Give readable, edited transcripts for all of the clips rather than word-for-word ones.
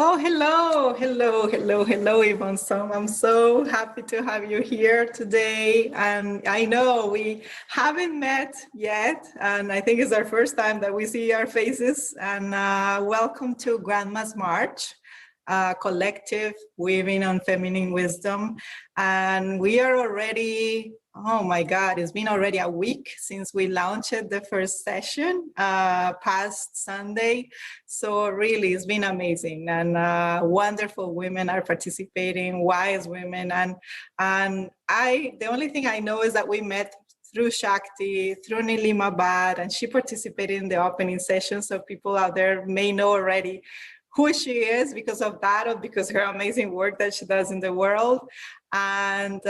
Oh, hello, Yvonne Sum. I'm so happy to have you here today. And I know we haven't met yet, and I think it's our first time that we see our faces. And welcome to Grandma's March, collective weaving on feminine wisdom. And we are already, oh my God, it's been already a week since we launched the first session past Sunday. So really, it's been amazing, and wonderful women are participating, wise women, and the only thing I know is that we met through Shakti, through Nilima Bad, and she participated in the opening session. So people out there may know already who she is because of that, or because her amazing work that she does in the world. And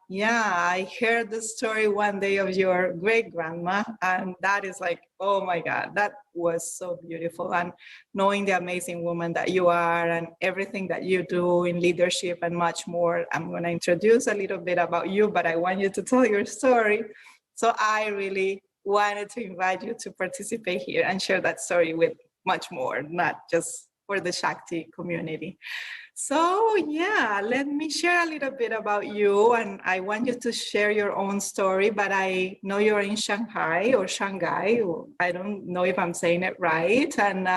yeah, I heard the story one day of your great grandma, and that is like, oh my God, that was so beautiful. And knowing the amazing woman that you are and everything that you do in leadership and much more. I'm going to introduce a little bit about you, but I want you to tell your story. So I really wanted to invite you to participate here and share that story with much more, not just for the Shakti community. So yeah, let me share a little bit about you, and I want you to share your own story, but I know you're in Shanghai or Shanghai. I don't know if I'm saying it right. And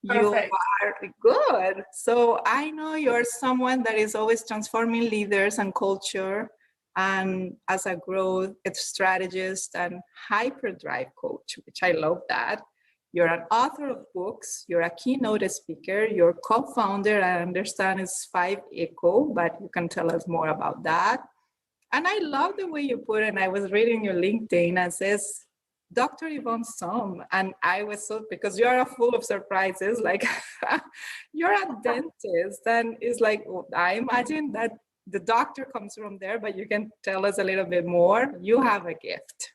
you are good. So I know you're someone that is always transforming leaders and culture, and as a growth strategist and hyperdrive coach, which I love that. You're an author of books, you're a keynote speaker, you're co-founder, I understand it's 5ECO, but you can tell us more about that. And I love the way you put it. I was reading your LinkedIn and it says, Dr. Yvonne Sum. And I was so, because you're full of surprises, like you're a dentist. And it's like, I imagine that the doctor comes from there, but you can tell us a little bit more. You have a gift.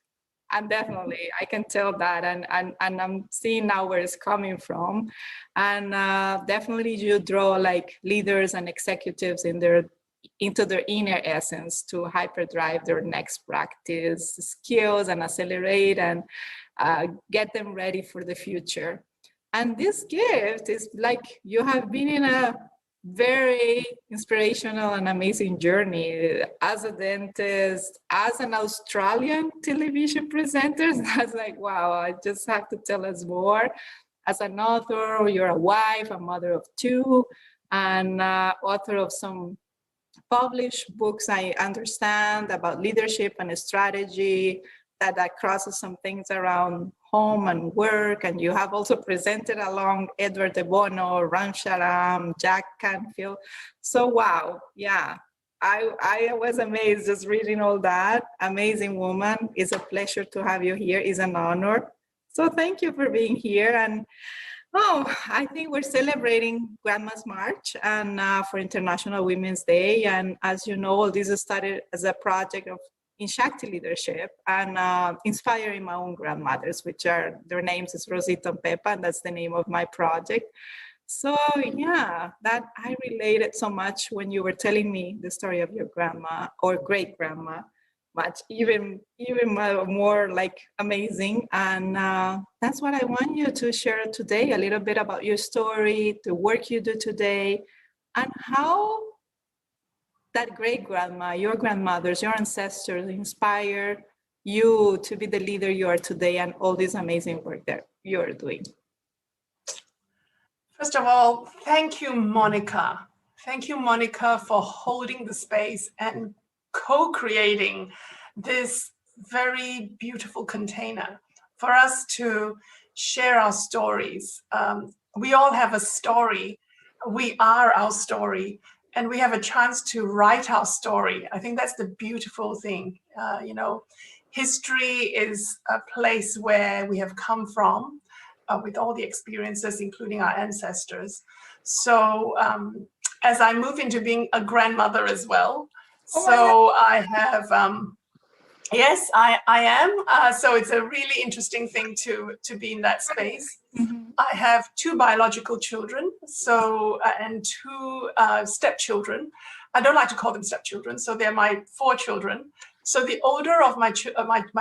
And definitely, I can tell that, and I'm seeing now where it's coming from. And definitely you draw like leaders and executives into their inner essence to hyperdrive their next practice skills and accelerate and get them ready for the future. And this gift is like you have been in a very inspirational and amazing journey as a dentist, as an Australian television presenter. That's like, wow, I just have to tell us more. As an author, you're a wife, a mother of two, and author of some published books, I understand, about leadership and strategy that crosses some things around home and work. And you have also presented along Edward de Bono, Ram Sharam, Jack Canfield. So wow, yeah, I was amazed just reading all that. Amazing woman. It's a pleasure to have you here. It's an honor. So thank you for being here. And oh, I think we're celebrating Grandma's March and for International Women's Day. And as you know, this started as a project of in Shakti leadership and inspiring my own grandmothers, which are, their names is Rosita and Peppa, and that's the name of my project. So yeah, that I related so much when you were telling me the story of your grandma or great grandma, much even more like amazing. And that's what I want you to share today, a little bit about your story, the work you do today, and how that great grandma, your grandmothers, your ancestors inspire you to be the leader you are today and all this amazing work that you're doing. First of all, thank you, Monica. Thank you, Monica, for holding the space and co-creating this very beautiful container for us to share our stories. We all have a story. We are our story. And we have a chance to write our story. I think that's the beautiful thing. History is a place where we have come from with all the experiences, including our ancestors. So as I move into being a grandmother as well, I have, yes, I am. So it's a really interesting thing to be in that space. Mm-hmm. I have 2 biological children, and 2 stepchildren. I don't like to call them stepchildren, so they're my 4 children. So the older of my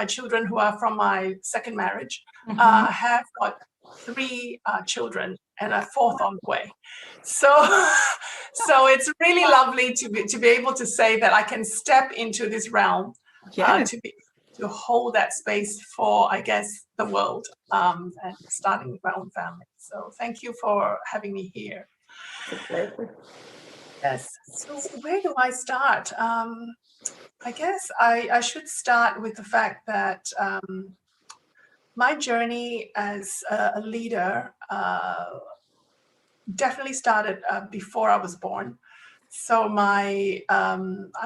children, who are from my second marriage, mm-hmm. Have got 3 children, and a fourth on the way. So, so it's really lovely to be able to say that I can step into this realm, to hold that space for, I guess, the world, and starting my own family. So thank you for having me here. It's a pleasure. Yes. So where do I start? I guess I should start with the fact that my journey as a leader definitely started before I was born. So I'm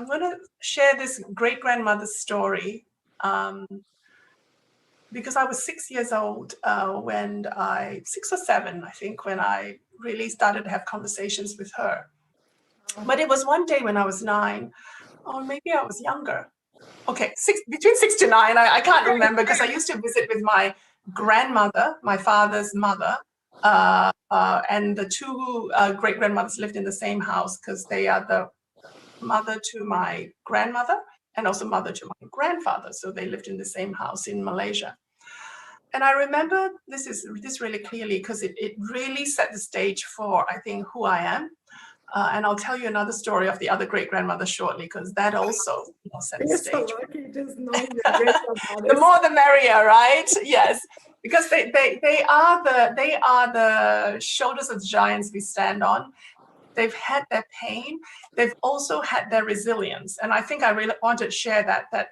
going to share this great-grandmother's story because I was 6 years old when 6 or 7, I think, when I really started to have conversations with her. But it was one day when I was 9, or maybe I was younger. Okay, between 6 to 9, I can't remember, because I used to visit with my grandmother, my father's mother, and the 2 great-grandmothers lived in the same house because they are the mother to my grandmother and also mother to my grandfather. So they lived in the same house in Malaysia. And I remember this really clearly because it really set the stage for, I think, who I am. And I'll tell you another story of the other great-grandmother shortly, because that also set the stage. You're so lucky just knowing your great-grandmothers. The more the merrier, right? Yes, because they are the shoulders of the giants we stand on. They've had their pain. They've also had their resilience. And I think I really want to share that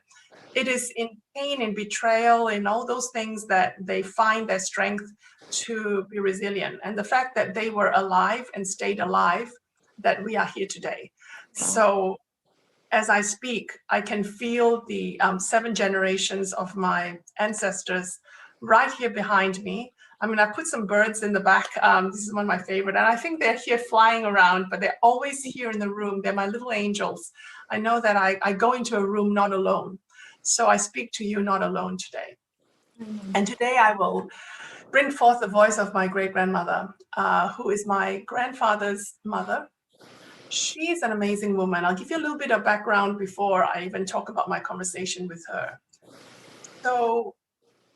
it is in pain, in betrayal, in all those things that they find their strength to be resilient. And the fact that they were alive and stayed alive, that we are here today. So as I speak, I can feel the 7 generations of my ancestors right here behind me. I mean, I put some birds in the back. This is one of my favorite. And I think they're here flying around, but they're always here in the room. They're my little angels. I know that I go into a room not alone. So I speak to you not alone today. And today I will bring forth the voice of my great-grandmother, who is my grandfather's mother. She's an amazing woman. I'll give you a little bit of background before I even talk about my conversation with her. So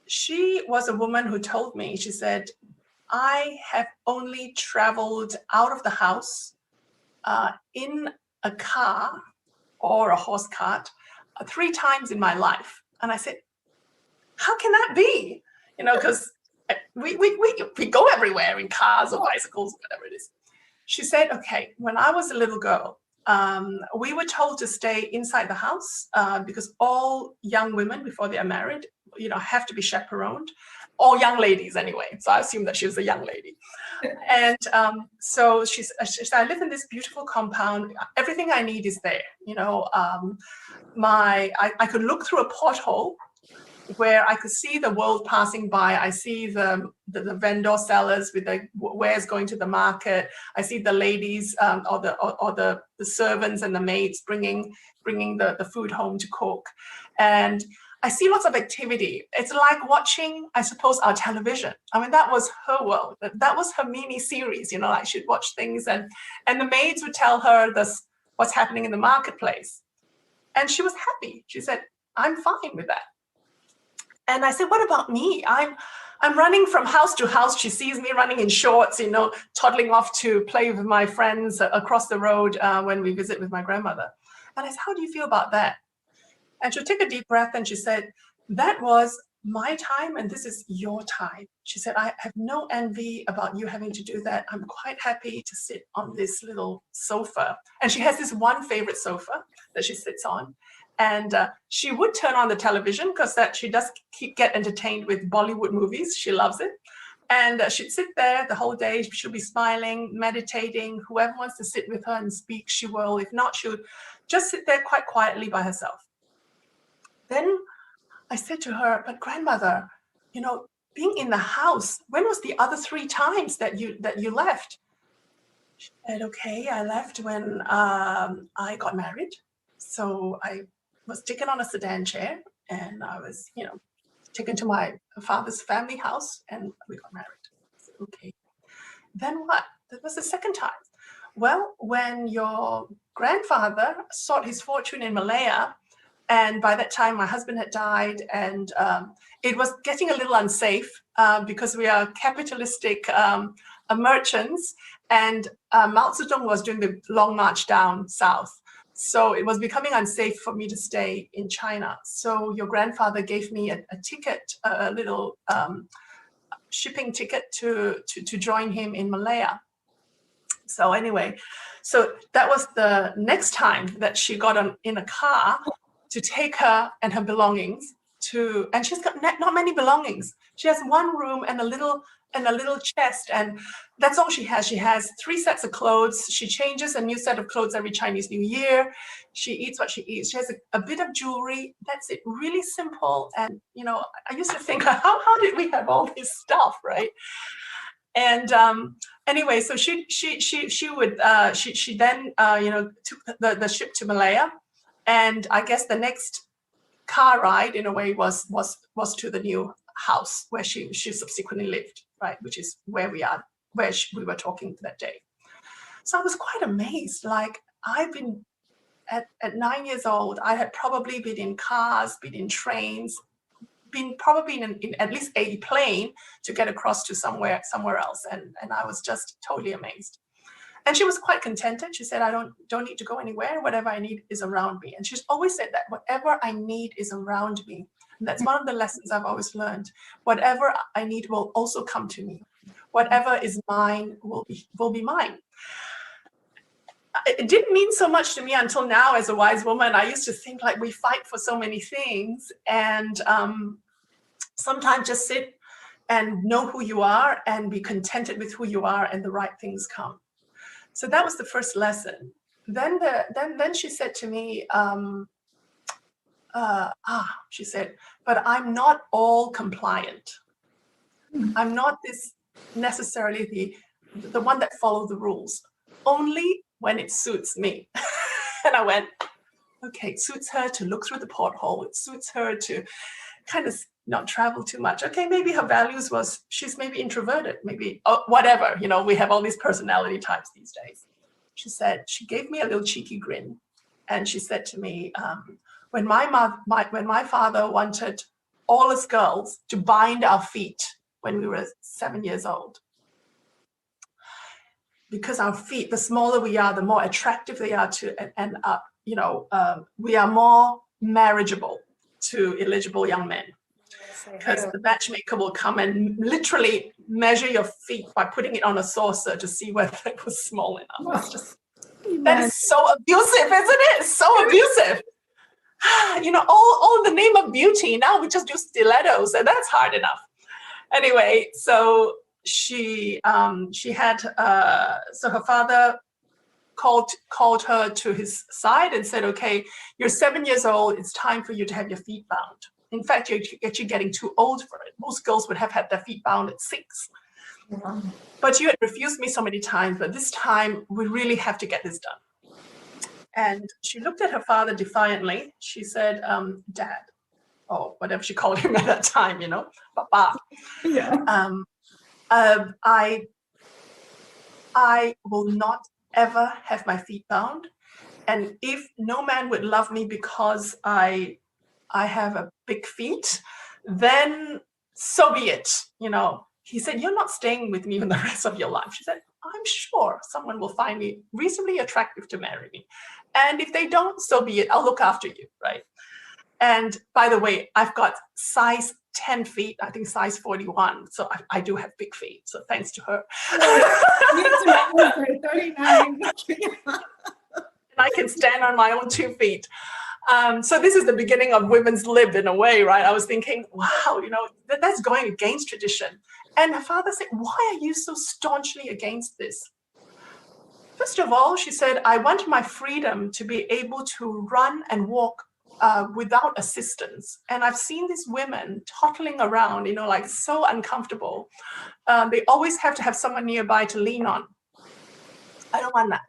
she was a woman who told me, she said, I have only traveled out of the house in a car or a horse cart 3 times in my life. And I said, how can that be? You know, because we go everywhere in cars or bicycles, whatever it is. She said, okay, when I was a little girl, we were told to stay inside the house because all young women before they are married, you know, have to be chaperoned. All young ladies anyway. So I assume that she was a young lady. And so she said, I live in this beautiful compound. Everything I need is there. You know, I could look through a porthole where I could see the world passing by. I see the vendor sellers with the wares going to the market. I see the ladies or the servants and the maids bringing the food home to cook. And I see lots of activity. It's like watching, I suppose, our television. I mean, that was her world. That was her mini series. You know, like she'd watch things and the maids would tell her what's happening in the marketplace. And she was happy. She said, I'm fine with that. And I said, what about me? I'm running from house to house. She sees me running in shorts, you know, toddling off to play with my friends across the road when we visit with my grandmother. And I said, how do you feel about that? And she took a deep breath and she said, that was my time and this is your time. She said, I have no envy about you having to do that. I'm quite happy to sit on this little sofa. And she has this one favorite sofa that she sits on. And she would turn on the television because she does get entertained with Bollywood movies. She loves it. And she'd sit there the whole day. She'll be smiling, meditating. Whoever wants to sit with her and speak, she will. If not, she would just sit there quite quietly by herself. Then I said to her, but grandmother, you know, being in the house, when was the other 3 times that you left? She said, okay, I left when I got married. So I was taken on a sedan chair and I was, you know, taken to my father's family house and we got married. I said, okay. Then what? That was the 2nd time. Well, when your grandfather sought his fortune in Malaya, and by that time my husband had died and it was getting a little unsafe because we are capitalistic merchants, and Mao Zedong was doing the long march down south. So it was becoming unsafe for me to stay in China. So your grandfather gave me a ticket, a little shipping ticket to join him in Malaya. So anyway, so that was the next time that she got in a car to take her and her belongings to, and she's got not many belongings. She has one room and a little chest, and that's all she has. She has 3 sets of clothes. She changes a new set of clothes every Chinese New Year. She eats what she eats. She has a bit of jewelry. That's it. Really simple. And you know, I used to think, how did we have all this stuff, right? And anyway, so she then took the ship to Malaya, and I guess the next car ride in a way was to the new house where she subsequently lived, right, which is where we were talking that day. So I was quite amazed. Like, I've been at 9 years old, I had probably been in cars, been in trains, been probably in at least a plane to get across to somewhere else, and I was just totally amazed. And she was quite contented. She said, I don't need to go anywhere. Whatever I need is around me. And she's always said that whatever I need is around me. And that's one of the lessons I've always learned. Whatever I need will also come to me. Whatever is mine will be mine. It didn't mean so much to me until now as a wise woman. I used to think like we fight for so many things, and sometimes just sit and know who you are and be contented with who you are, and the right things come. So that was the first lesson. Then she said to me, she said, but I'm not all compliant. I'm not this necessarily the one that follows the rules, only when it suits me. And I went, okay, it suits her to look through the porthole. It suits her to kind of not travel too much. Okay, maybe her values was she's maybe introverted, maybe whatever. You know, we have all these personality types these days. She said, she gave me a little cheeky grin, and she said to me, when my father wanted all us girls to bind our feet when we were 7 years old, because our feet, the smaller we are, the more attractive they are to, and we are more marriageable to eligible young men. Because the matchmaker will come and literally measure your feet by putting it on a saucer to see whether it was small enough. It's just, that is so abusive, isn't it? It's so abusive. You know, all in the name of beauty. Now we just do stilettos, and that's hard enough. Anyway, so she had so her father called her to his side and said, okay, you're 7 years old. It's time for you to have your feet bound. In fact, you're actually getting too old for it. Most girls would have had their feet bound at 6. Yeah. But you had refused me so many times, but this time we really have to get this done. And she looked at her father defiantly. She said, Dad, or whatever she called him at that time, you know, Papa. Yeah. I will not ever have my feet bound. And if no man would love me because I have a big feet, then so be it. You know, he said, you're not staying with me for the rest of your life. She said, I'm sure someone will find me reasonably attractive to marry me. And if they don't, so be it. I'll look after you, right? And by the way, I've got size 10 feet, I think size 41. So I do have big feet. So thanks to her. 39. And I can stand on my own 2 feet. So this is the beginning of women's lib in a way, right? I was thinking, wow, you know, that's going against tradition. And her father said, why are you so staunchly against this? First of all, she said, I want my freedom to be able to run and walk without assistance. And I've seen these women toddling around, you know, like so uncomfortable. They always have to have someone nearby to lean on. I don't want that.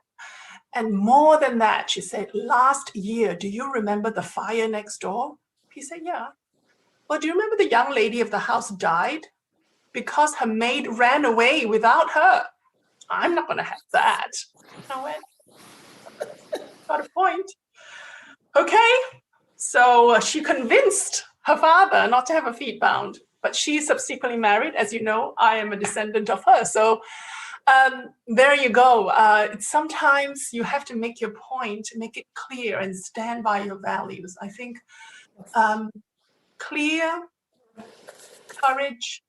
And more than that, she said, last year, do you remember the fire next door? He said, yeah. Well, do you remember the young lady of the house died because her maid ran away without her? I'm not going to have that. I went, got a point. Okay. So she convinced her father not to have her feet bound, but she subsequently married. As you know, I am a descendant of her. So There you go. Sometimes you have to make your point, make it clear, and stand by your values. I think clear, courage,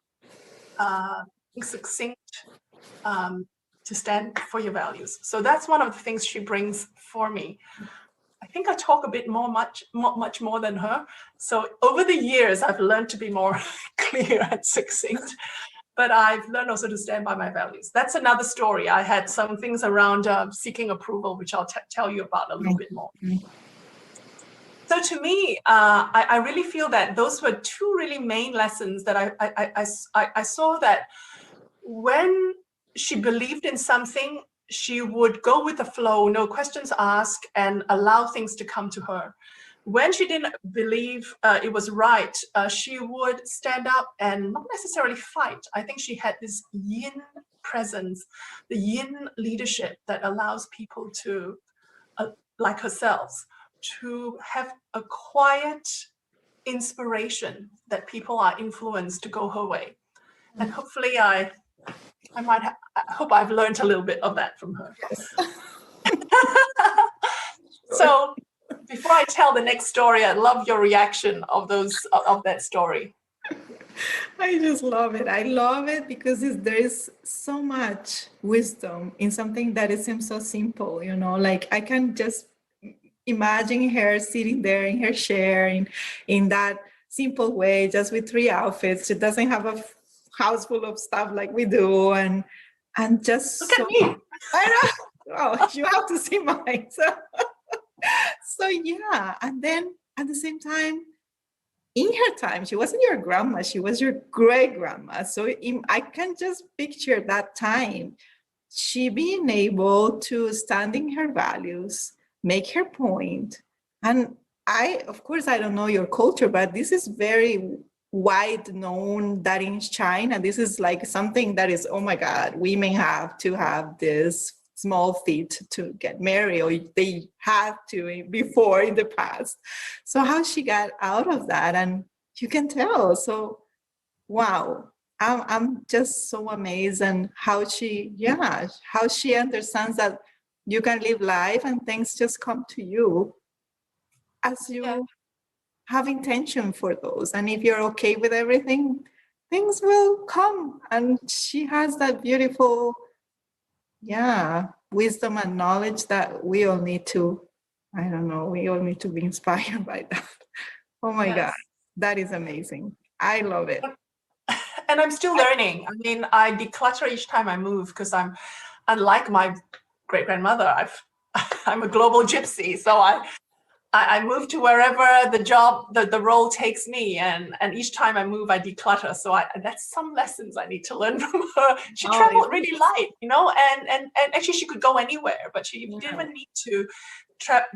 succinct, to stand for your values. So that's one of the things she brings for me. I think I talk a bit much more than her. So over the years, I've learned to be more clear and succinct, but I've learned also to stand by my values. That's another story. I had some things around seeking approval, which I'll tell you about a little bit more. So to me, I really feel that those were two really main lessons that I saw, that when she believed in something, she would go with the flow, no questions asked, and allow things to come to her. When she didn't believe it was right, she would stand up and not necessarily fight. I think she had this yin presence, the yin leadership that allows people to, like herself, to have a quiet inspiration that people are influenced to go her way. And hopefully I hope I've learned a little bit of that from her. Yes. So before I tell the next story, I'd love your reaction of that story. I just love it. I love it because there is so much wisdom in something that it seems so simple, like I can just imagine her sitting there in her chair in that simple way, just with 3 outfits. She doesn't have a house full of stuff like we do, and just look at me. I know. Oh, you have to see mine. So yeah, and then at the same time, in her time, she wasn't your grandma, she was your great grandma. So I can just picture that time, she being able to stand in her values, make her point. And of course, I don't know your culture, but this is very wide known that in China, this is like something that is, oh my God, women have to have this small feet to get married, or they had to before in the past. So how she got out of that, and you can tell. So wow, I'm just so amazed, and how she understands that you can live life and things just come to you as you have intention for those. And if you're okay with everything, things will come. And she has that beautiful wisdom and knowledge that we all need to, we all need to be inspired by that. Oh my God, that is amazing. I love it. And I'm still learning. I mean, I declutter each time I move, because I'm, unlike my great grandmother, I'm a global gypsy. So I move to wherever the role takes me, and each time I move, I declutter. So that's some lessons I need to learn from her. She traveled really light, and actually she could go anywhere, but she didn't need to.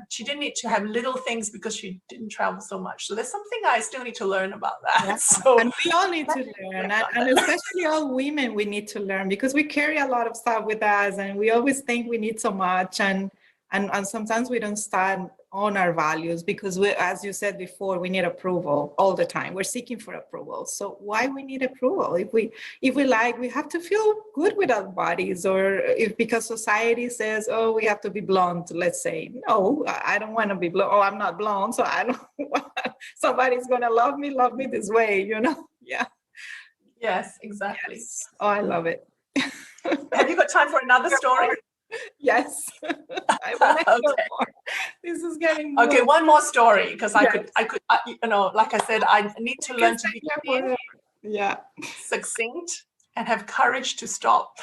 She didn't need to have little things because she didn't travel so much. So there's something I still need to learn about that. Yeah. So, and we all need to learn, and especially all women, we need to learn, because we carry a lot of stuff with us, and we always think we need so much, and sometimes we don't stand on our values, because we, as you said before, we need approval all the time. We're seeking for approval. So why we need approval? If we like, we have to feel good with our bodies, or if because society says, oh, we have to be blonde, let's say, no, I don't want to be blonde. Oh, I'm not blonde, so I don't want somebody's gonna love me this way, Yeah. Yes, exactly. Yes. Oh, I love it. Have you got time for another story? Yes. I want to hear more. This is getting more. Okay, one more story, because I could, like I said, I need to learn to be clear, succinct, and have courage to stop.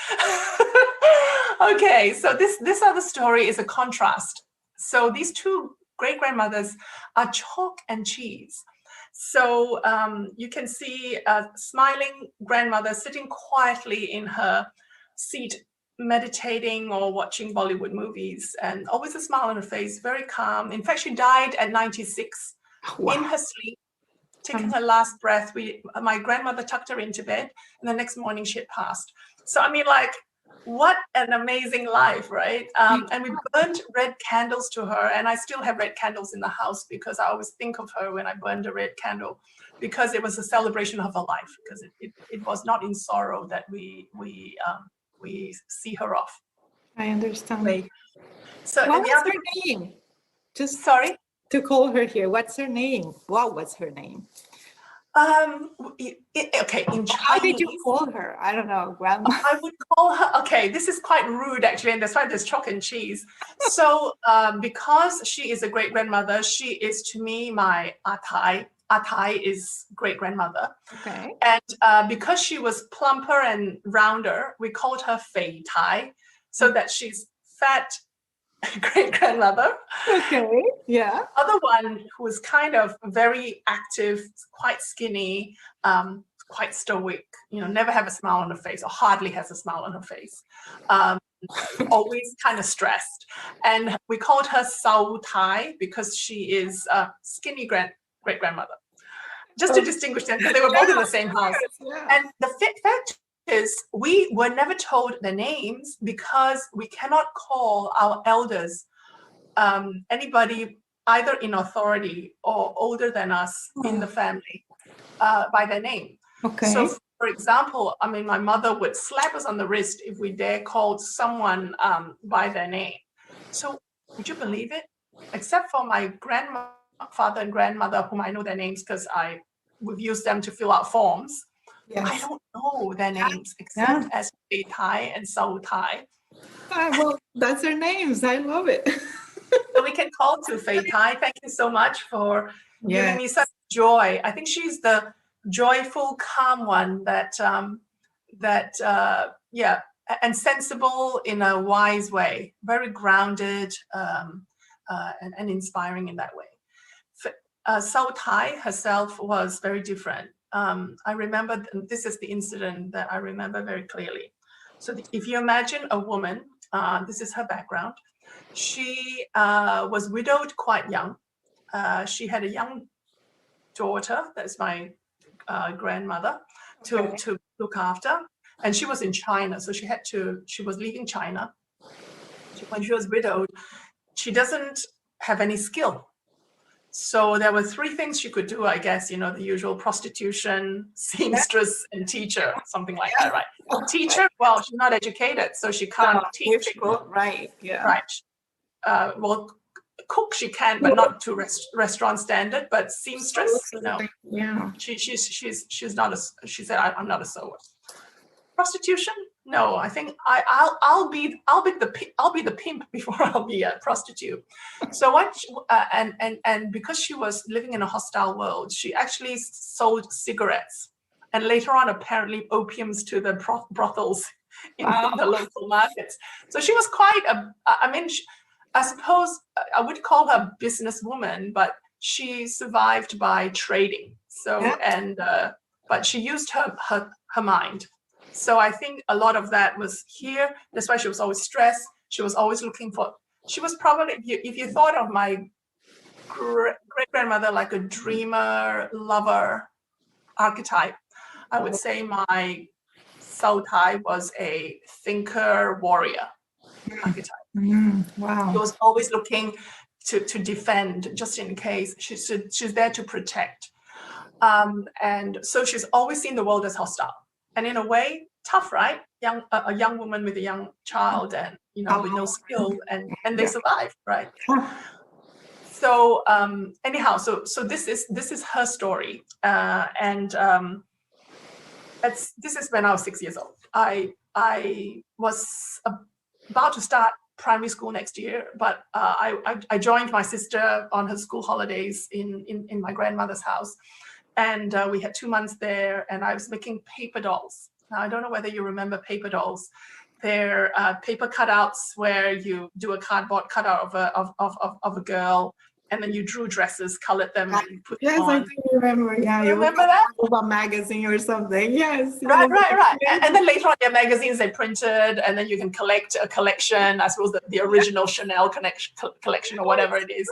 Okay, so this other story is a contrast. So these two great grandmothers are chalk and cheese. So you can see a smiling grandmother sitting quietly in her seat, meditating or watching Bollywood movies, and always a smile on her face, very calm. In fact, she died at 96 in her sleep, taking her last breath. My grandmother tucked her into bed, and the next morning she had passed. So I mean, like, what an amazing life, right? And we burnt red candles to her, and I still have red candles in the house, because I always think of her when I burned a red candle, because it was a celebration of her life, because it was not in sorrow that we we see her off. I understand. Wait. So What the was other, her name? Just sorry. to call her here. What's her name? What was her name? Okay, in Chinese. How did you call her? I don't know, grandma. I would call her, okay, this is quite rude actually, and that's why there's chalk and cheese. So because she is a great grandmother, she is to me my atai. Atai is great grandmother. Okay. And because she was plumper and rounder, we called her fei tai, so that she's fat great grandmother. Okay. Yeah. Other one who was kind of very active, quite skinny, quite stoic, never have a smile on her face, or hardly has a smile on her face, always kind of stressed. And we called her Sao Tai because she is a skinny great grandmother, just to distinguish them, because they were both in the same house. Yeah. And the fact is, we were never told their names because we cannot call our elders, anybody either in authority or older than us in the family, by their name. Okay. So, for example, I mean, my mother would slap us on the wrist if we dare call someone by their name. So, would you believe it? Except for my grandfather and grandmother, whom I know their names because we've used them to fill out forms. Yes. I don't know their names except as Fei Tai and Sao Tai. Well, that's their names. I love it. So we can call to Fei Tai. Thank you so much for giving me such joy. I think she's the joyful, calm one that and sensible in a wise way, very grounded and inspiring in that way. Sao Tai herself was very different. I remember, this is the incident that I remember very clearly. So if you imagine a woman, this is her background. She was widowed quite young. She had a young daughter, that's my grandmother, to look after. And she was in China, so she was leaving China. When she was widowed, she doesn't have any skill. So there were three things she could do, I guess, the usual prostitution, seamstress, and teacher, something like that, right? Teacher, well, she's not educated, so she can't teach. Difficult, right? Yeah. Right. Well, cook she can, but not to restaurant standard. But seamstress, no. Yeah. She's not a. She said, I'm not a sewer. Prostitution? No. I think I'll be the pimp before I'll be a prostitute. So and because she was living in a hostile world, she actually sold cigarettes, and later on apparently opiums to the brothels in the local markets. So she was quite I suppose I would call her a businesswoman, but she survived by trading. So but she used her mind. So I think a lot of that was here. That's why she was always stressed. She was always looking for. She was probably, if you thought of my great grandmother like a dreamer, lover archetype, I would say my Sao Tai was a thinker, warrior archetype. Wow. She was always looking to defend, just in case. She's there to protect. And so she's always seen the world as hostile. And in a way, tough, right? A young woman with a young child, and with no skill, and they survive, right? So anyhow, so this is her story, and this is when I was 6 years old. I was about to start primary school next year, but I joined my sister on her school holidays in my grandmother's house. And we had 2 months there, and I was making paper dolls. Now, I don't know whether you remember paper dolls. They're paper cutouts where you do a cardboard cutout of a girl, and then you drew dresses, colored them, and put them on. I do remember. Yeah, you remember that? About magazine or something. Yes. Right. And then later on, their magazines they printed, and then you can collect a collection. I suppose the original Chanel collection or whatever it is.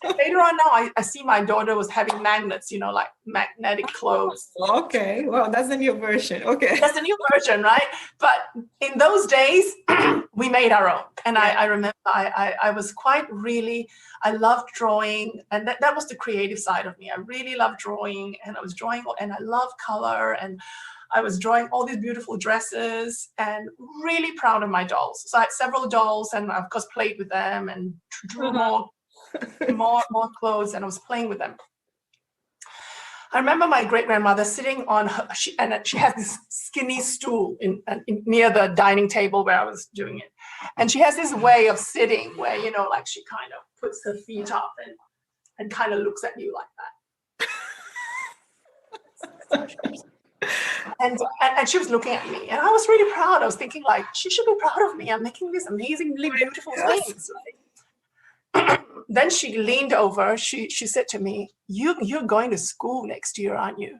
Later on now, I see my daughter was having magnets, like magnetic clothes. Okay, well, that's the new version. Okay. That's the new version, right? But in those days, we made our own. And I remember I was I loved drawing. And that was the creative side of me. I really loved drawing, and I was drawing, and I love color. And I was drawing all these beautiful dresses and really proud of my dolls. So I had several dolls, and I, of course, played with them and drew more clothes, and I was playing with them. I remember my great-grandmother sitting on her, and she has this skinny stool near the dining table where I was doing it. And she has this way of sitting where, you know, like she kind of puts her feet up and kind of looks at you like that. And she was looking at me, and I was really proud. I was thinking, like, she should be proud of me. I'm making these amazingly beautiful things. Then she leaned over. She said to me, "You're going to school next year, aren't you?"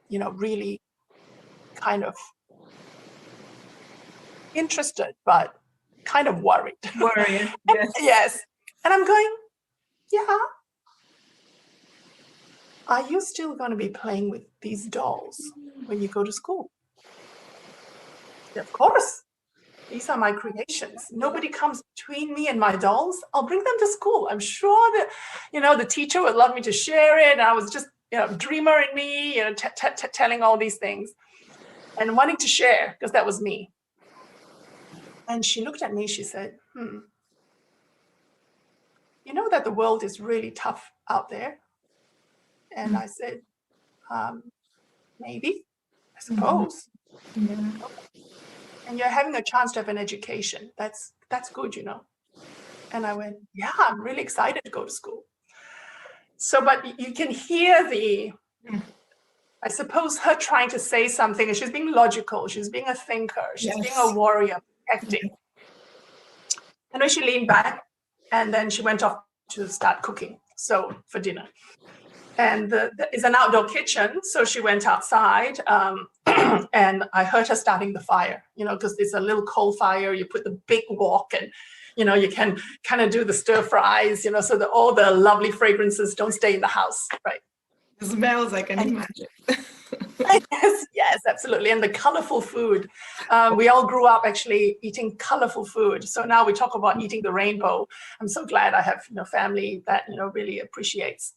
You know, really kind of interested, but kind of worried. Worried, yes. Yes. And I'm going, yeah. Are you still going to be playing with these dolls when you go to school? Yeah, of course. These are my creations. Nobody comes between me and my dolls. I'll bring them to school. I'm sure that, you know, the teacher would love me to share it. And I was just, you know, dreamer in me, you know, telling all these things and wanting to share, because that was me. And she looked at me, she said, you know that the world is really tough out there? And I said, maybe, I suppose. Yeah. And you're having a chance to have an education. That's good, you know. And I went, yeah, I'm really excited to go to school. So, but you can hear I suppose, her trying to say something, and she's being logical, she's being a thinker, she's being a warrior, protecting. And then she leaned back, and then she went off to start cooking, so for dinner. And it's an outdoor kitchen, so she went outside, and I heard her starting the fire, you know, because it's a little coal fire. You put the big wok, and, you know, you can kind of do the stir fries, you know, so that all the lovely fragrances don't stay in the house, right? It smells like an imagine. Yes, absolutely. And the colorful food. We all grew up actually eating colorful food. So now we talk about eating the rainbow. I'm so glad I have, you know, family that, you know, really appreciates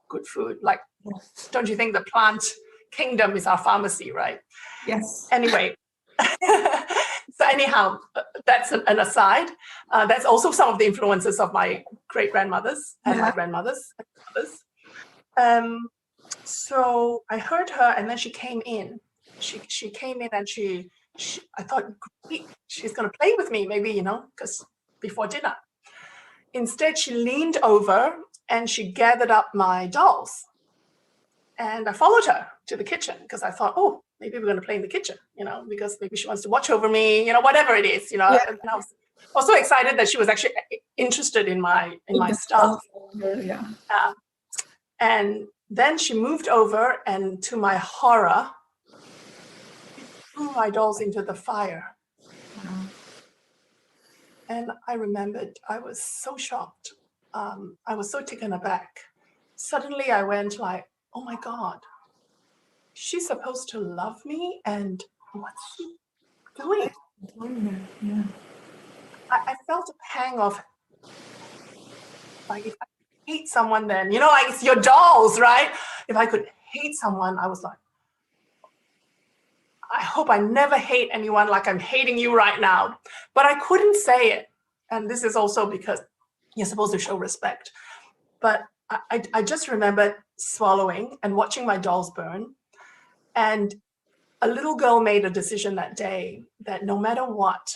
good food. Like, don't you think the plant kingdom is our pharmacy, right? Yes. Anyway, so anyhow, that's an aside. That's also some of the influences of my great-grandmothers and my grandmothers. So I heard her, and then she came in. She came in, and she I thought, great, she's going to play with me, maybe, you know, because before dinner. Instead, she leaned over and she gathered up my dolls. And I followed her to the kitchen because I thought, oh, maybe we're going to play in the kitchen, you know, because maybe she wants to watch over me, you know, whatever it is, you know. Yeah. And I was also excited that she was actually interested in my stuff. Yeah. And then she moved over, and to my horror, threw my dolls into the fire. And I remembered I was so shocked. I was so taken aback. Suddenly I went like, oh my God, she's supposed to love me, and what's she doing? Yeah. I felt a pang of, like, if I hate someone, then, you know, like, it's your dolls, right? If I could hate someone, I was like, I hope I never hate anyone like I'm hating you right now. But I couldn't say it. And this is also because you're supposed to show respect. But I just remembered swallowing and watching my dolls burn. And a little girl made a decision that day that no matter what,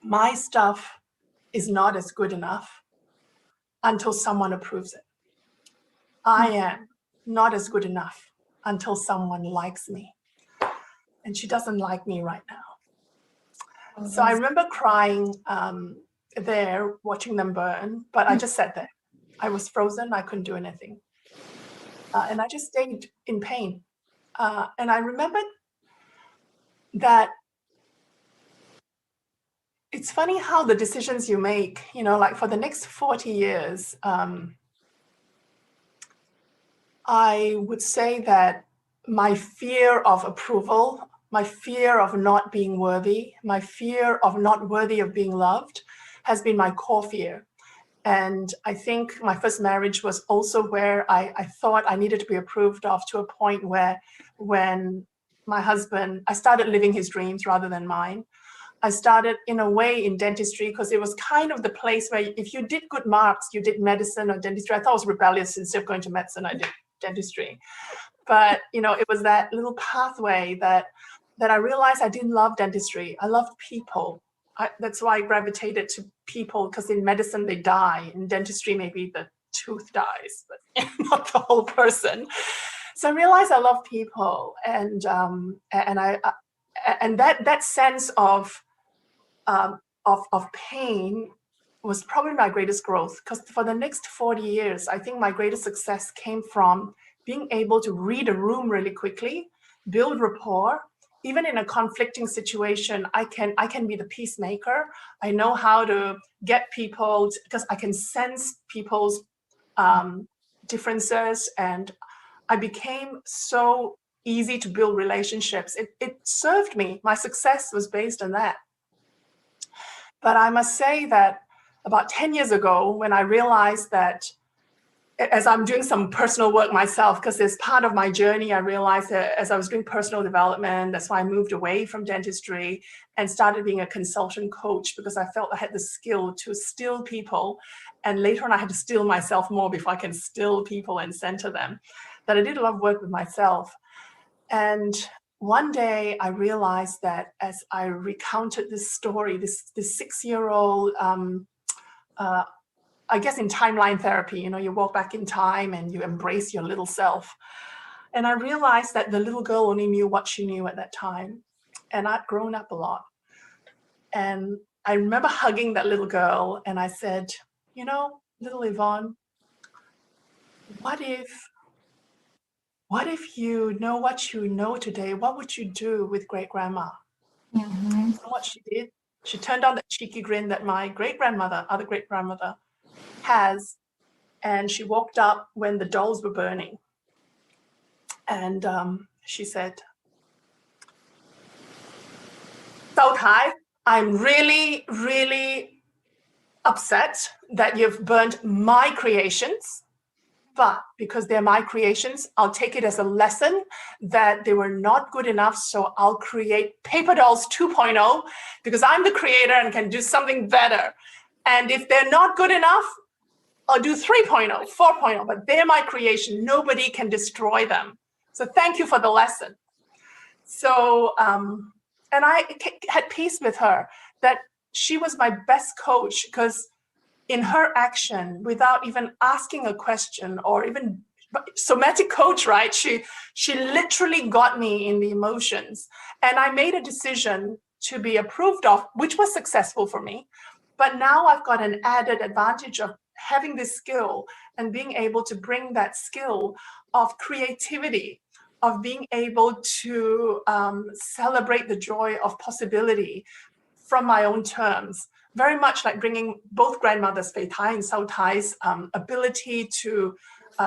my stuff is not as good enough until someone approves it. I am not as good enough until someone likes me. And she doesn't like me right now. So I remember crying there, watching them burn, but I just sat there. I was frozen. I couldn't do anything. And I just stayed in pain. And I remembered that it's funny how the decisions you make, you know, like for the next 40 years, I would say that my fear of approval, my fear of not being worthy, my fear of not worthy of being loved has been my core fear. And I think my first marriage was also where I thought I needed to be approved of, to a point where when my husband, I started living his dreams rather than mine. I started in a way in dentistry because it was kind of the place where if you did good marks, you did medicine or dentistry. I thought I was rebellious. Instead of going to medicine, I did dentistry. But, you know, it was that little pathway that I realized I didn't love dentistry. I loved people. That's why I gravitated to people, because in medicine, they die. In dentistry, maybe the tooth dies, but not the whole person. So I realized I love people. And that sense of pain was probably my greatest growth, because for the next 40 years, I think my greatest success came from being able to read a room really quickly, build rapport. Even in a conflicting situation, I can be the peacemaker. I know how to get people, because I can sense people's differences, and I became so easy to build relationships. It served me. My success was based on that. But I must say that about 10 years ago, when I realized that, as I'm doing some personal work myself, because as part of my journey, I realized that as I was doing personal development, that's why I moved away from dentistry and started being a consultant coach, because I felt I had the skill to still people. And later on, I had to still myself more before I can still people and center them. That I did a lot of work with myself. And one day I realized that as I recounted this story, this 6-year-old, I guess in timeline therapy, you know, you walk back in time and you embrace your little self. And I realized that the little girl only knew what she knew at that time. And I'd grown up a lot. And I remember hugging that little girl and I said, you know, little Yvonne, what if you know what you know today? What would you do with great-grandma? Mm-hmm. So what she did, she turned on that cheeky grin that my great-grandmother, other great-grandmother, has, and she walked up when the dolls were burning. And she said, Sao Tai, I'm really, really upset that you've burnt my creations. But because they're my creations, I'll take it as a lesson that they were not good enough. So I'll create Paper Dolls 2.0 because I'm the creator and can do something better. And if they're not good enough, I'll do 3.0, 4.0, but they're my creation. Nobody can destroy them. So thank you for the lesson. So, and I had peace with her that she was my best coach, because in her action, without even asking a question or even somatic coach, right? She literally got me in the emotions, and I made a decision to be approved of, which was successful for me. But now I've got an added advantage of having this skill and being able to bring that skill of creativity, of being able to celebrate the joy of possibility from my own terms. Very much like bringing both grandmothers, Fei Tai and Sao Tai's ability to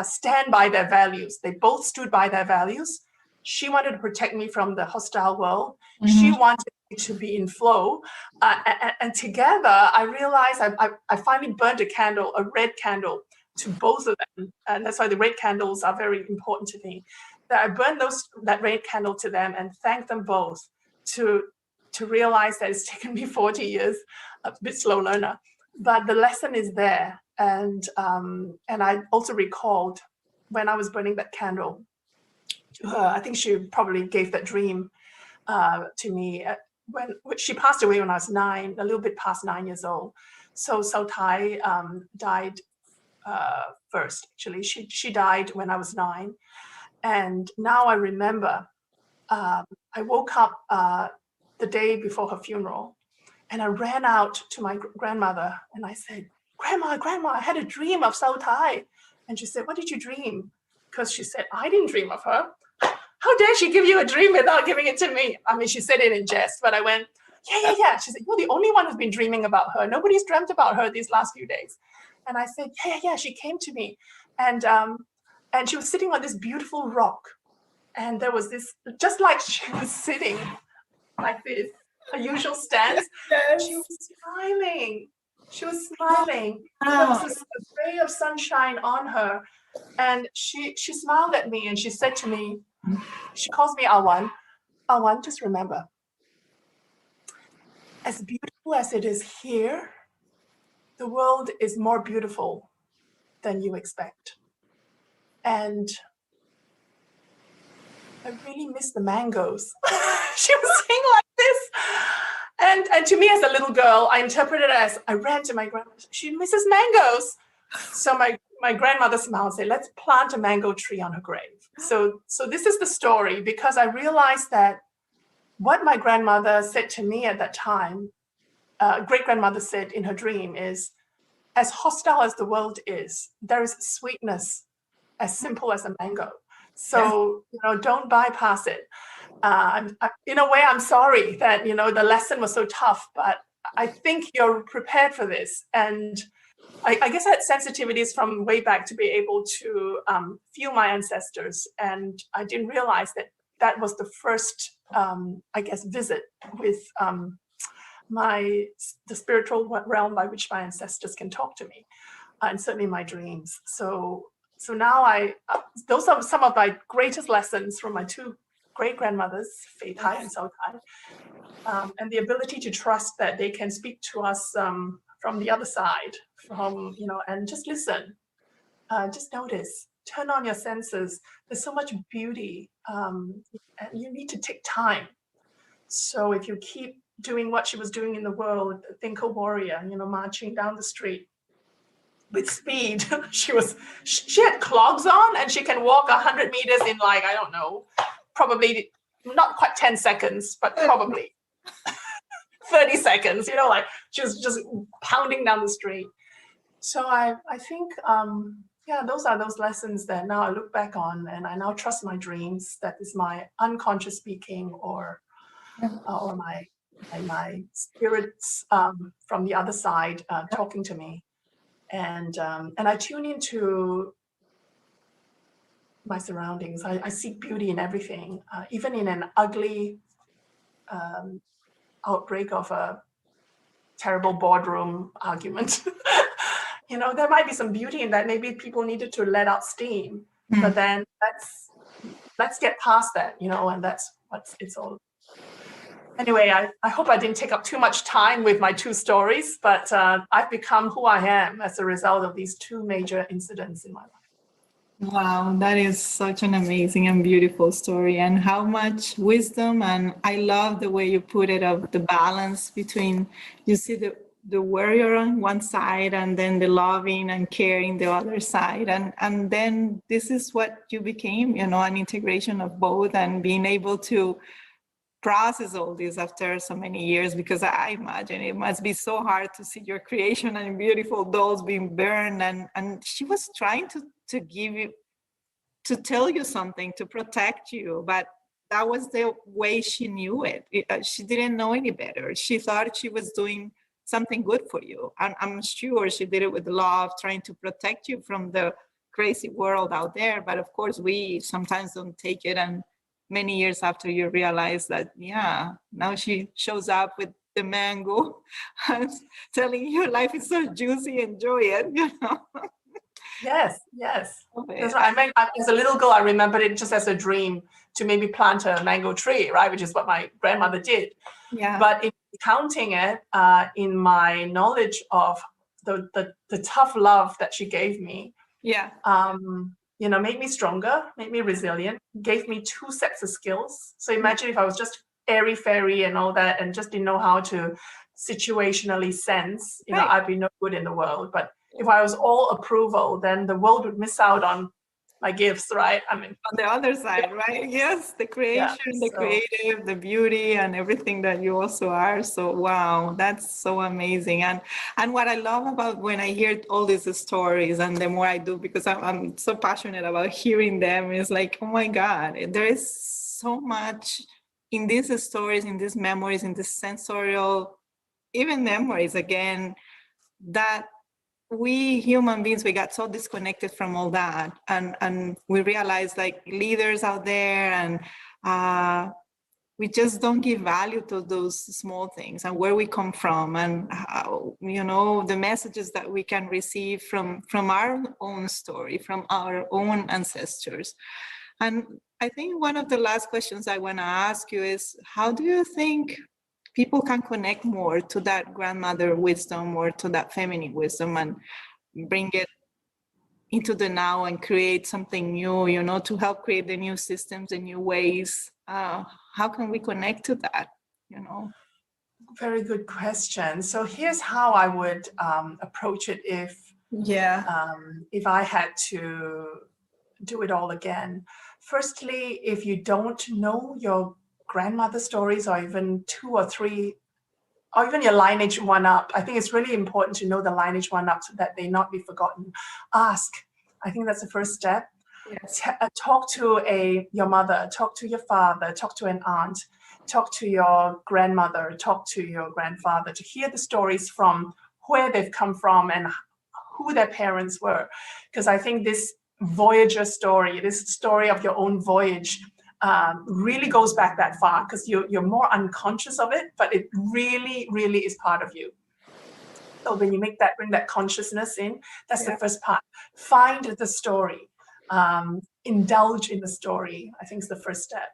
stand by their values. They both stood by their values. She wanted to protect me from the hostile world. Mm-hmm. She wanted me to be in flow. And together, I realized I finally burnt a candle, a red candle, to both of them. And that's why the red candles are very important to me. That I burned that red candle to them and thanked them both to realize that it's taken me 40 years, a bit slow learner, but the lesson is there. And I also recalled when I was burning that candle to her, I think she probably gave that dream to me when she passed away when I was 9, a little bit past 9 years old. So Sao Tai died first, actually. She died when I was 9. And now I remember I woke up the day before her funeral, and I ran out to my grandmother and I said, Grandma, I had a dream of Sao Tai. And she said, what did you dream? Because she said, I didn't dream of her. How dare she give you a dream without giving it to me? I mean, she said it in jest, but I went, yeah. She said, you're the only one who's been dreaming about her. Nobody's dreamt about her these last few days. And I said, yeah. She came to me, and she was sitting on this beautiful rock. And there was this, just like she was sitting like this, her usual stance. Yes. She was smiling. She was smiling. Wow. There was this ray of sunshine on her. And she smiled at me and she said to me, she calls me Awan. Awan, just remember, as beautiful as it is here, the world is more beautiful than you expect. And I really miss the mangoes. She was saying like this. And to me as a little girl, I interpreted it as, I ran to my grandmother, she misses mangoes. So my grandmother smiled and said, let's plant a mango tree on her grave. So this is the story, because I realized that what my grandmother said to me at that time, great-grandmother said in her dream, is, as hostile as the world is, there is sweetness as simple as a mango. So, don't bypass it. In a way, I'm sorry that, the lesson was so tough, but I think you're prepared for this. And I guess I had sensitivities from way back to be able to feel my ancestors. And I didn't realize that was the first, visit with the spiritual realm by which my ancestors can talk to me, and certainly my dreams. So now those are some of my greatest lessons from my two great-grandmothers, Faith Hai and Sao Tai, and the ability to trust that they can speak to us from the other side, and just listen, just notice, turn on your senses. There's so much beauty, and you need to take time. So if you keep doing what she was doing in the world, think a warrior, marching down the street with speed. She had clogs on and she can walk 100 meters in like, I don't know, probably not quite 10 seconds, but probably 30 seconds, like she was just pounding down the street. So I think, those are those lessons that now I look back on, and I now trust my dreams. That is my unconscious speaking, or my spirits from the other side talking to me. And I tune into my surroundings. I see beauty in everything, even in an ugly outbreak of a terrible boardroom argument. There might be some beauty in that. Maybe people needed to let out steam, but then let's get past that, and that's what it's all. Anyway, I hope I didn't take up too much time with my two stories, but I've become who I am as a result of these two major incidents in my life. Wow, that is such an amazing and beautiful story, and how much wisdom. And I love the way you put it, of the balance between, you see the warrior on one side and then the loving and caring the other side. And then this is what you became, an integration of both, and being able to process all this after so many years, because I imagine it must be so hard to see your creation and beautiful dolls being burned. And she was trying to give you, to tell you something, to protect you, but that was the way she knew it. She didn't know any better. She thought she was doing something good for you. And I'm sure she did it with love, trying to protect you from the crazy world out there. But of course, we sometimes don't take it. And many years after, you realize that, now she shows up with the mango and telling you life is so juicy, enjoy it, Yes. That's right. I mean, as a little girl, I remembered it just as a dream to maybe plant a mango tree, right? Which is what my grandmother did. Yeah. But in counting it, in my knowledge of the tough love that she gave me, made me stronger, made me resilient, gave me two sets of skills. So imagine if I was just airy-fairy and all that, and just didn't know how to situationally sense, I'd be no good in the world. But if I was all approval, then the world would miss out on my gifts, right? I mean, on the other side, right? Yes, the creation, the creative, the beauty, and everything that you also are. So wow, that's so amazing. And what I love about when I hear all these stories, and the more I do, because I'm so passionate about hearing them, is like, oh my God, there is so much in these stories, in these memories, in this sensorial, even memories again, that we human beings, we got so disconnected from all that, and we realized, like, leaders out there, and we just don't give value to those small things and where we come from, and how, you know, the messages that we can receive from our own story, from our own ancestors. And I think one of the last questions I want to ask you is, how do you think people can connect more to that grandmother wisdom or to that feminine wisdom and bring it into the now and create something new, you know, to help create the new systems and new ways? How can we connect to that, you know? Very good question. So here's how I would approach it if I had to do it all again. Firstly, if you don't know your grandmother stories, or even 2 or 3, or even your lineage one up, I think it's really important to know the lineage one up so that they not be forgotten. Ask. I think that's the first step. Yes. Talk to your mother, talk to your father, talk to an aunt, talk to your grandmother, talk to your grandfather, to hear the stories from where they've come from and who their parents were. Because I think this Voyager story, this story of your own voyage, really goes back that far, because you're more unconscious of it, but it really, really is part of you. So when you bring that consciousness in, that's the first part. Find the story, indulge in the story, I think is the first step.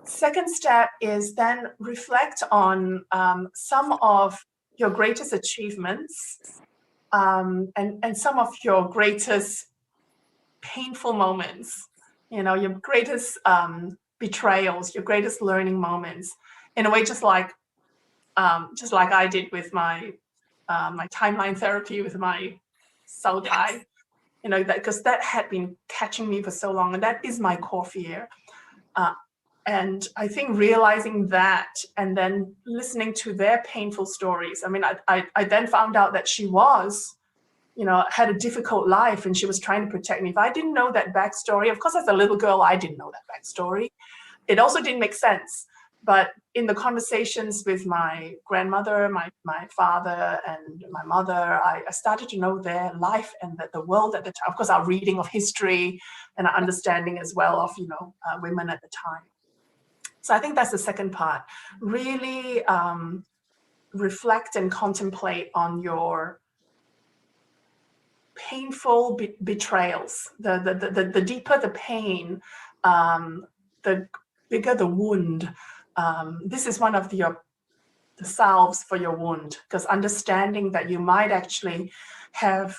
Second step is then reflect on some of your greatest achievements, and some of your greatest painful moments, you know, your greatest betrayals, your greatest learning moments, in a way, just like I did with my timeline therapy with my soul tie, you know, that, because that had been catching me for so long, and that is my core fear. And I think realizing that, and then listening to their painful stories. I mean, I then found out that she was, you know, had a difficult life, and she was trying to protect me. If I didn't know that backstory, of course, as a little girl, I didn't know that backstory. It also didn't make sense. But in the conversations with my grandmother, my father, and my mother, I started to know their life and the world at the time. Of course, our reading of history and our understanding as well of, you know, women at the time. So I think that's the second part. Really reflect and contemplate on your painful betrayals. The deeper the pain, the bigger the wound. This is one of the salves for your wound, because understanding that you might actually have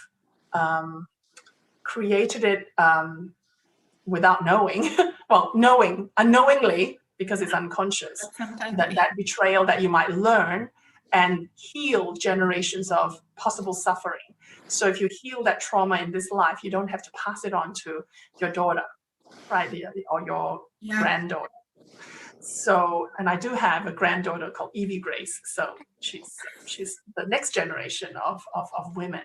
created it without knowing, well, knowing unknowingly, because it's unconscious, that betrayal that you might learn and heal generations of possible suffering. So if you heal that trauma in this life, you don't have to pass it on to your daughter, right, or your granddaughter. So, and I do have a granddaughter called Evie Grace. So she's the next generation of women.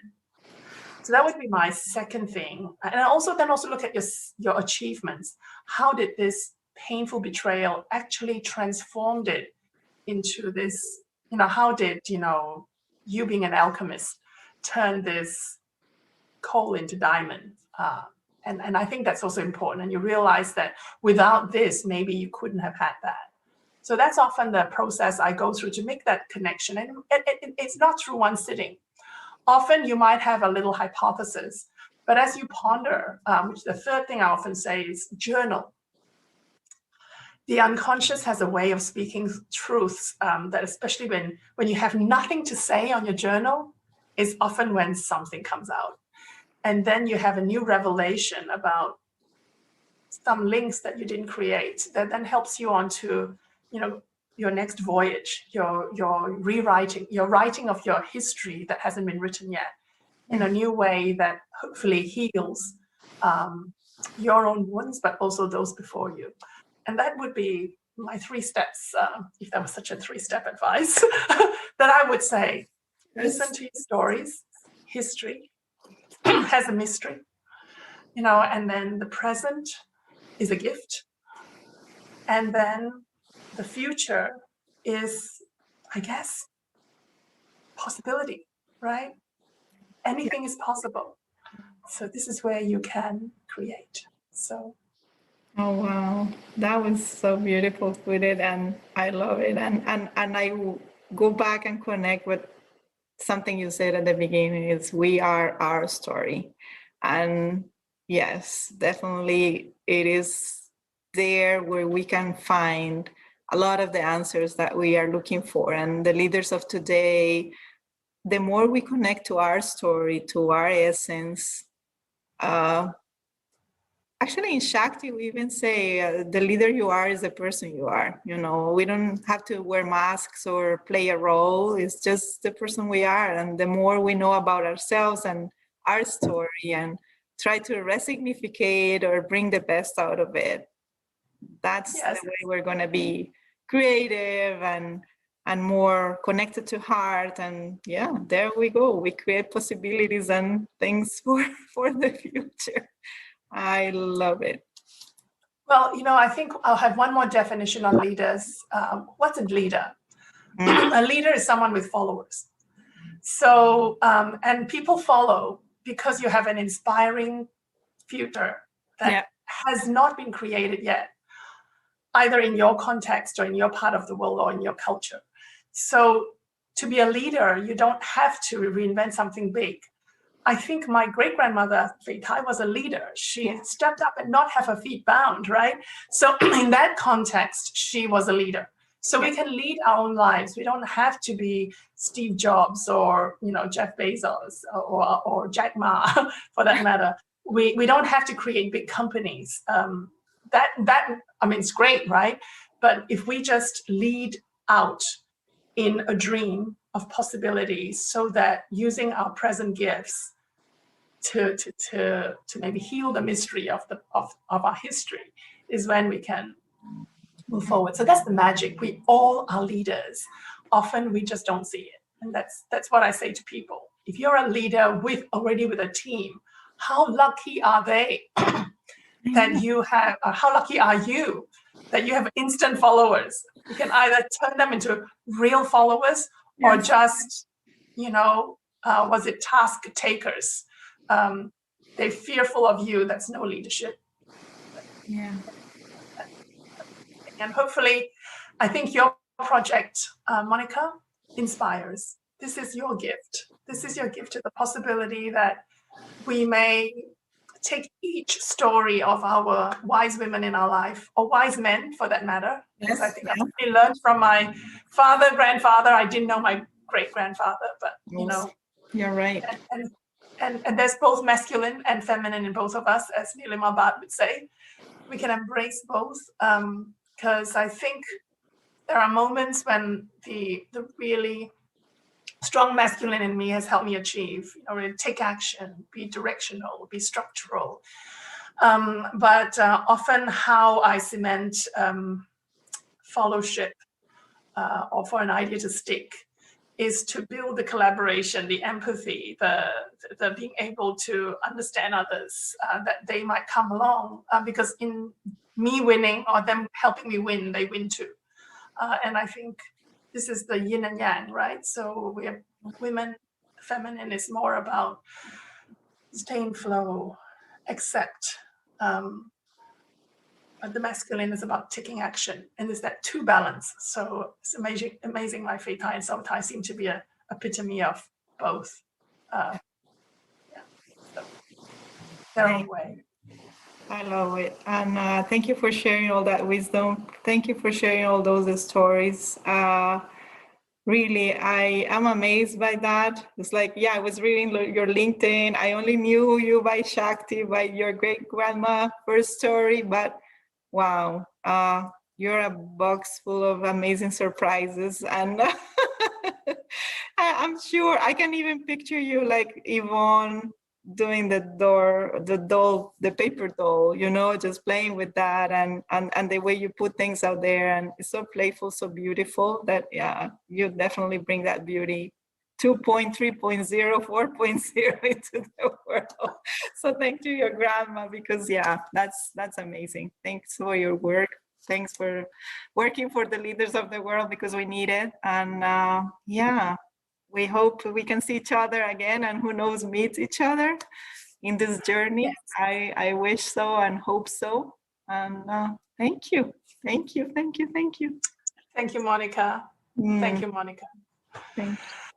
So that would be my second thing. And also look at your achievements. How did this painful betrayal actually transformed it into this, you know, how did, you know, you being an alchemist turn this coal into diamond? And I think that's also important. And you realize that without this, maybe you couldn't have had that. So that's often the process I go through to make that connection. And it's not through one sitting. Often you might have a little hypothesis, but as you ponder, which the third thing I often say is journal. The unconscious has a way of speaking truths that, especially when you have nothing to say on your journal, is often when something comes out. And then you have a new revelation about some links that you didn't create that then helps you on to, you know, your next voyage, your rewriting, your writing of your history that hasn't been written yet in a new way that hopefully heals your own wounds, but also those before you. And that would be my 3 steps, if there was such a 3-step advice, that I would say. Listen to your stories. History has a mystery, you know, and then the present is a gift. And then the future is, I guess, possibility, right? Anything is possible. So this is where you can create. So Oh wow, that was so beautiful put it, and I love it. And I will go back and connect with something you said at the beginning is we are our story. And yes, definitely it is there where we can find a lot of the answers that we are looking for. And the leaders of today, the more we connect to our story, to our essence, uh, actually, in Shakti, we even say the leader you are is the person you are. You know, we don't have to wear masks or play a role. It's just the person we are. And the more we know about ourselves and our story and try to resignificate or bring the best out of it, that's Yes. the way we're going to be creative and more connected to heart. And yeah, there we go. We create possibilities and things for the future. I love it. Well, I think I'll have one more definition on leaders. What's a leader? Mm. A leader is someone with followers. So, and people follow because you have an inspiring future that Yeah. has not been created yet, either in your context or in your part of the world or in your culture. So to be a leader, you don't have to reinvent something big. I think my great-grandmother, Fei Tai, was a leader. She stepped up and not have her feet bound, right? So in that context, she was a leader. So we can lead our own lives. We don't have to be Steve Jobs or Jeff Bezos or Jack Ma, for that matter. We don't have to create big companies. That I mean, it's great, right? But if we just lead out in a dream of possibilities, so that using our present gifts to maybe heal the mystery of our history is when we can move forward. So that's the magic. We all are leaders. Often we just don't see it. And that's what I say to people. If you're a leader already with a team, how lucky are they that you have, how lucky are you that you have instant followers? You can either turn them into real followers or just, was it task takers? They're fearful of you. That's no leadership. Yeah. And hopefully, I think your project, Monica, inspires. This is your gift. This is your gift to the possibility that we may take each story of our wise women in our life, or wise men for that matter, because I think I really learned from my father, grandfather. I didn't know my great-grandfather, but you're right. And there's both masculine and feminine in both of us, as Nilima Bhatt would say. We can embrace both, because I think there are moments when the really strong masculine in me has helped me achieve, take action, be directional, be structural. But often how I cement fellowship or for an idea to stick is to build the collaboration, the empathy, the being able to understand others, that they might come along, because in me winning or them helping me win, they win too. And I think this is the yin and yang, right? So we have women, feminine is more about stay in flow, accept. The masculine is about taking action, and there's that two balance. So it's amazing my Fei Tai and Sao Tai seem to be a epitome of both. So their own way. I love it. And thank you for sharing all that wisdom. Thank you for sharing all those stories. Really, I am amazed by that. It's like, I was reading your LinkedIn. I only knew you by Shakti, by your great grandma first story, but wow, you're a box full of amazing surprises. And I'm sure I can even picture you like Yvonne doing the doll, the paper doll, just playing with that and the way you put things out there, and it's so playful, so beautiful that you definitely bring that beauty 2.0, 3.0, 4.0 into the world. So thank you, your grandma, because that's amazing. Thanks for your work. Thanks for working for the leaders of the world, because we need it. And we hope we can see each other again, and who knows, meet each other in this journey. Yes. I wish so and hope so. And thank you. Thank you. Thank you. Thank you. Thank you, Monica. Thank you, Monica. Thank you.